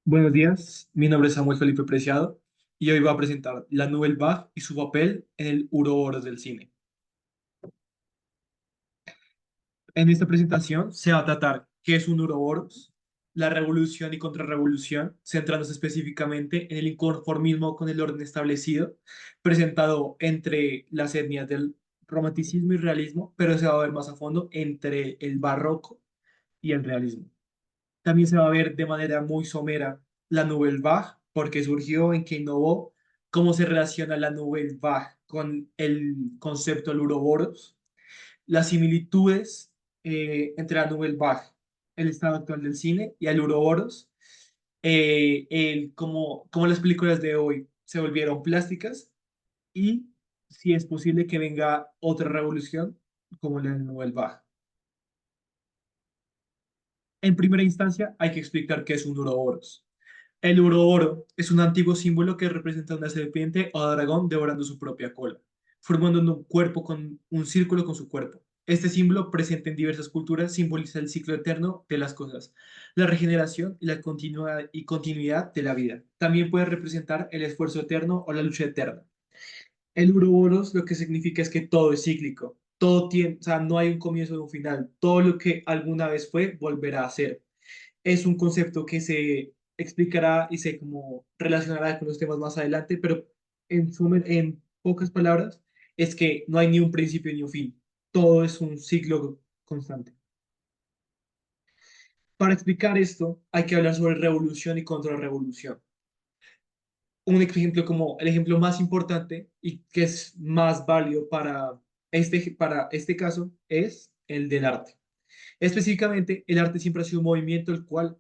Buenos días, mi nombre es Samuel Felipe Preciado y hoy voy a presentar la Nouvelle Vague y su papel en el Ouroboros del cine. En esta presentación se va a tratar qué es un Ouroboros, la revolución y contrarrevolución, centrándose específicamente en el inconformismo con el orden establecido, presentado entre las etnias del romanticismo y realismo, pero se va a ver más a fondo entre el barroco y el realismo. También se va a ver de manera muy somera la Nouvelle Vague, porque surgió, en que innovó, cómo se relaciona la Nouvelle Vague con el concepto del Ouroboros, las similitudes entre la Nouvelle Vague, el estado actual del cine, y el Ouroboros, cómo las películas de hoy se volvieron plásticas y si es posible que venga otra revolución como la Nouvelle Vague. En primera instancia, hay que explicar qué es un Ouroboros. El Ouroboros es un antiguo símbolo que representa una serpiente o dragón devorando su propia cola, formando un cuerpo con un círculo con su cuerpo. Este símbolo, presente en diversas culturas, simboliza el ciclo eterno de las cosas, la regeneración y la continuidad de la vida. También puede representar el esfuerzo eterno o la lucha eterna. El Ouroboros lo que significa es que todo es cíclico, todo tiene, o sea, no hay un comienzo ni un final, todo lo que alguna vez fue volverá a ser. Es un concepto que se explicará y se como relacionará con los temas más adelante, pero en pocas palabras es que no hay ni un principio ni un fin, todo es un ciclo constante. Para explicar esto hay que hablar sobre revolución y contrarrevolución. Un ejemplo como el ejemplo más importante y que es más válido para este caso es el del arte. Específicamente, el arte siempre ha sido un movimiento el cual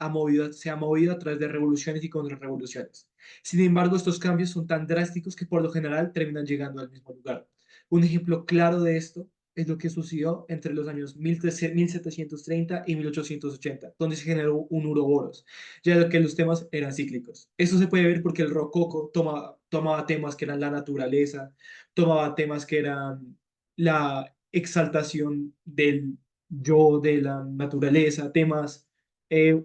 se ha movido a través de revoluciones y contrarrevoluciones. Sin embargo, estos cambios son tan drásticos que por lo general terminan llegando al mismo lugar. Un ejemplo claro de esto es lo que sucedió entre los años 1730 y 1880, donde se generó un uroboros, ya que los temas eran cíclicos. Esto se puede ver porque el rococó tomaba temas que eran la naturaleza, tomaba temas que eran la exaltación del yo, de la naturaleza, temas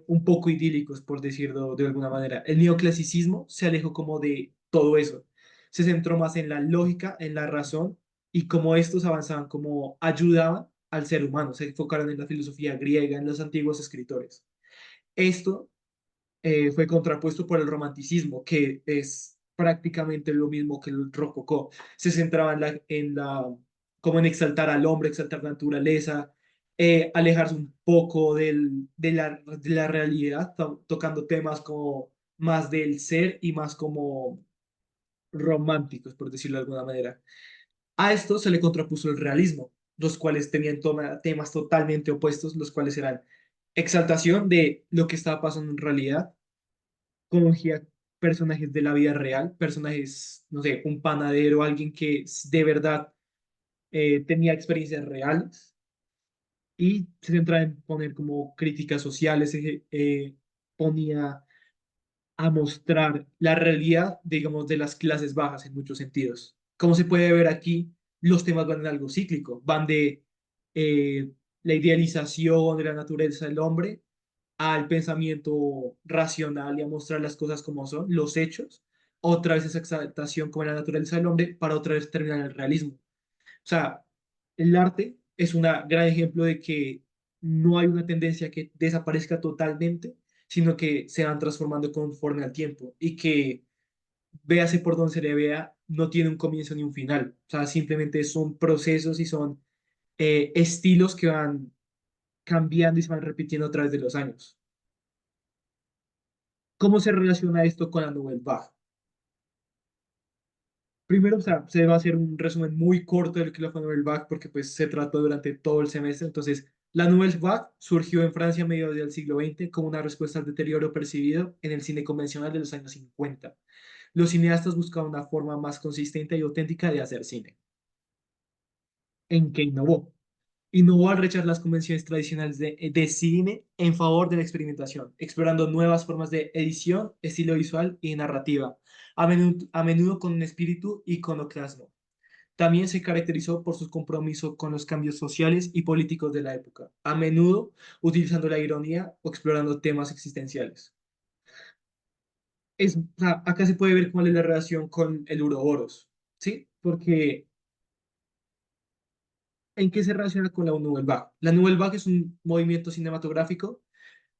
un poco idílicos, por decirlo de alguna manera. El neoclasicismo se alejó como de todo eso. Se centró más en la lógica, en la razón y cómo estos avanzaban, cómo ayudaban al ser humano. Se enfocaron en la filosofía griega, en los antiguos escritores. Esto fue contrapuesto por el romanticismo, que es prácticamente lo mismo que el rococó. Se centraba como en exaltar al hombre, exaltar la naturaleza, alejarse un poco de la realidad, tocando temas como más del ser y más como románticos, por decirlo de alguna manera. A esto se le contrapuso el realismo, los cuales tenían temas totalmente opuestos, los cuales eran exaltación de lo que estaba pasando en realidad, cogía personajes de la vida real, personajes, no sé, un panadero, alguien que de verdad tenía experiencias reales y se centraba en poner como críticas sociales, ponía a mostrar la realidad, digamos, de las clases bajas en muchos sentidos. Como se puede ver aquí, los temas van en algo cíclico, van de eh, la idealización de la naturaleza del hombre al pensamiento racional y a mostrar las cosas como son, los hechos, otra vez esa exaltación como en la naturaleza del hombre, para otra vez terminar en el realismo. O sea, el arte es un gran ejemplo de que no hay una tendencia que desaparezca totalmente, sino que se van transformando conforme al tiempo y que véase por donde se le vea, no tiene un comienzo ni un final. O sea, simplemente son procesos y son estilos que van cambiando y se van repitiendo a través de los años. ¿Cómo se relaciona esto con la Nouvelle Vague? Primero, o sea, se va a hacer un resumen muy corto de lo que fue la Nouvelle Vague porque pues se trató durante todo el semestre. Entonces, la Nouvelle Vague surgió en Francia a mediados del siglo XX como una respuesta al deterioro percibido en el cine convencional de los años 50. Los cineastas buscaban una forma más consistente y auténtica de hacer cine. ¿En qué innovó? Innovó al rechazar las convenciones tradicionales de cine en favor de la experimentación, explorando nuevas formas de edición, estilo visual y narrativa, a menudo con un espíritu iconoclasmo. También se caracterizó por su compromiso con los cambios sociales y políticos de la época, a menudo utilizando la ironía o explorando temas existenciales. O sea, acá se puede ver cuál es la relación con el Uroboros, ¿sí? Porque ¿en qué se relaciona con la Nouvelle Vague? La Nouvelle Vague es un movimiento cinematográfico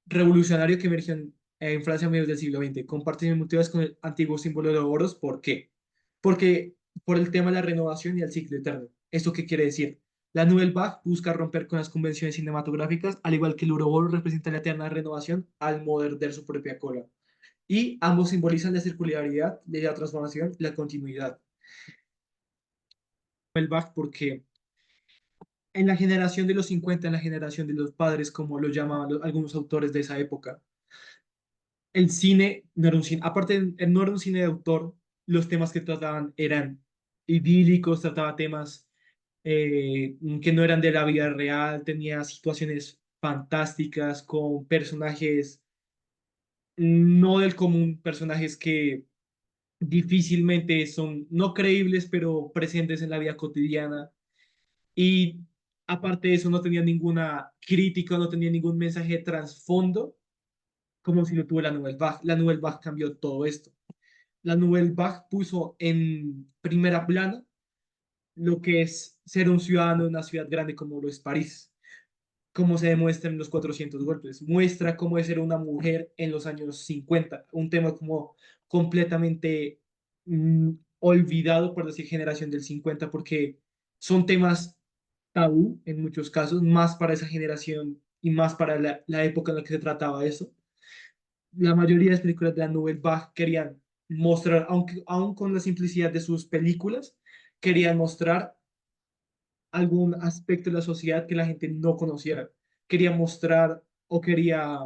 revolucionario que emergió en Francia a mediados del siglo XX. Comparte similitudes con el antiguo símbolo de Ouroboros. ¿Por qué? Porque por el tema de la renovación y el ciclo eterno. ¿Esto qué quiere decir? La Nouvelle Vague busca romper con las convenciones cinematográficas, al igual que el Ouroboros representa la eterna renovación al morder su propia cola. Y ambos simbolizan la circularidad, la transformación y la continuidad. Nouvelle Vague porque en la generación de los 50, en la generación de los padres, como lo llamaban algunos autores de esa época, el cine no era un cine, aparte no era un cine de autor, los temas que trataban eran idílicos, trataba temas que no eran de la vida real, tenía situaciones fantásticas con personajes no del común, personajes que difícilmente son no creíbles, pero presentes en la vida cotidiana. Y aparte de eso, no tenía ninguna crítica, no tenía ningún mensaje de trasfondo, como si lo tuvo la Nouvelle Vague. La Nouvelle Vague cambió todo esto. La Nouvelle Vague puso en primera plana lo que es ser un ciudadano de una ciudad grande como lo es París, como se demuestra en los 400 golpes. Muestra cómo es ser una mujer en los años 50, un tema como completamente olvidado por decir generación del 50, porque son temas tabú en muchos casos, más para esa generación y más para la época en la que se trataba eso. La mayoría de las películas de la Nouvelle Vague querían mostrar, aunque, aún con la simplicidad de sus películas, querían mostrar algún aspecto de la sociedad que la gente no conociera. Quería mostrar o quería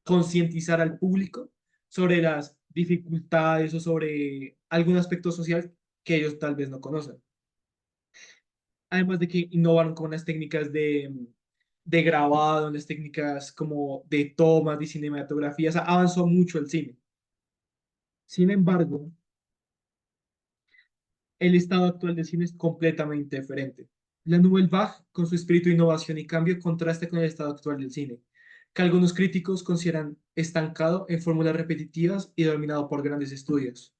concientizar al público sobre las dificultades o sobre algún aspecto social que ellos tal vez no conocen. Además de que innovaron con las técnicas de grabado, en las técnicas como de tomas, de cinematografía, o sea, avanzó mucho el cine. Sin embargo, el estado actual del cine es completamente diferente. La Nouvelle Vague, con su espíritu de innovación y cambio, contrasta con el estado actual del cine, que algunos críticos consideran estancado en fórmulas repetitivas y dominado por grandes estudios.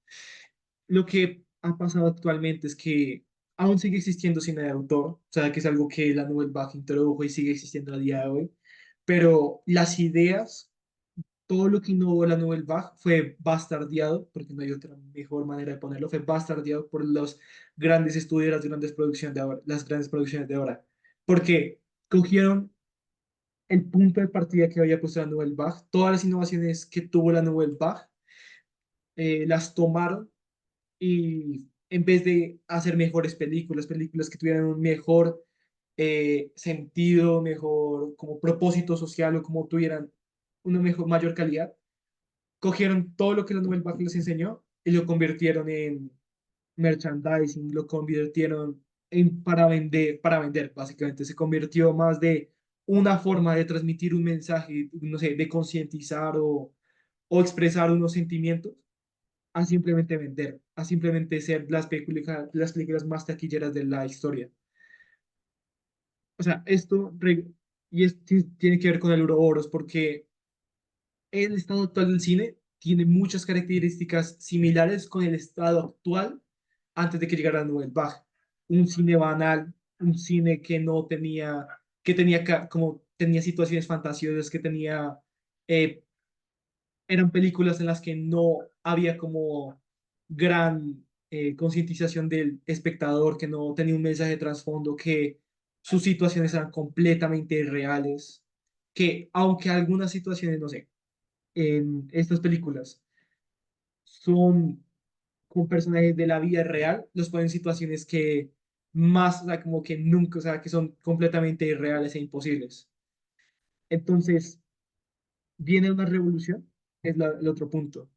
Lo que ha pasado actualmente es que aún sigue existiendo cine de autor, o sea, que es algo que la Nouvelle Vague introdujo y sigue existiendo a día de hoy, pero las ideas, todo lo que innovó la Nouvelle Vague fue bastardeado, porque no hay otra mejor manera de ponerlo, fue bastardeado por los grandes estudios, las grandes producciones de ahora, las grandes producciones de ahora, porque cogieron el punto de partida que había puesto la Nouvelle Vague, todas las innovaciones que tuvo la Nouvelle Vague, las tomaron y en vez de hacer mejores películas, películas que tuvieran un mejor sentido, mejor como propósito social o como tuvieran una mejor, mayor calidad, cogieron todo lo que la Nouvelle Vague les enseñó y lo convirtieron en merchandising, lo convirtieron en para vender, básicamente. Se convirtió más de una forma de transmitir un mensaje, no sé, de concientizar o expresar unos sentimientos a simplemente vender, a simplemente ser las películas más taquilleras de la historia. O sea, tiene que ver con el Ouroboros porque el estado actual del cine tiene muchas características similares con el estado actual antes de que llegara la Nouvelle Vague. Un cine banal, un cine que no tenía, que tenía como tenía situaciones fantasiosas, que tenía, eh, eran películas en las que no había como gran concientización del espectador, que no tenía un mensaje de trasfondo, que sus situaciones eran completamente irreales, que aunque algunas situaciones, no sé, en estas películas son con personajes de la vida real, los ponen en situaciones que más, o sea, como que nunca, o sea, que son completamente irreales e imposibles. Entonces, viene una revolución, es el otro punto.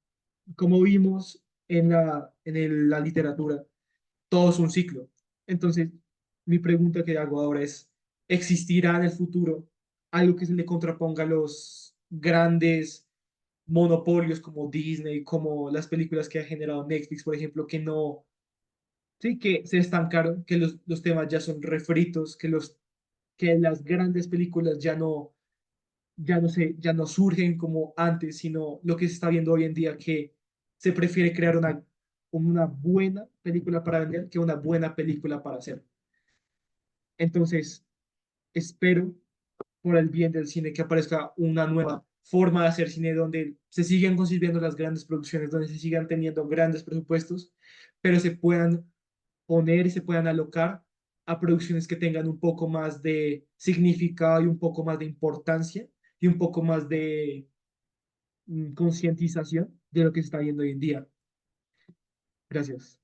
Como vimos la literatura, todo es un ciclo. Entonces, mi pregunta que hago ahora es, ¿existirá en el futuro algo que se le contraponga a los grandes monopolios como Disney, como las películas que ha generado Netflix, por ejemplo, que no, sí, que se estancaron, que los temas ya son refritos, que las grandes películas ya no surgen como antes, sino lo que se está viendo hoy en día, que se prefiere crear una buena película para vender que una buena película para hacer. Entonces, espero por el bien del cine que aparezca una nueva forma de hacer cine donde se sigan concibiendo las grandes producciones, donde se sigan teniendo grandes presupuestos, pero se puedan poner y se puedan alocar a producciones que tengan un poco más de significado y un poco más de importancia y un poco más de concientización de lo que se está viendo hoy en día. Gracias.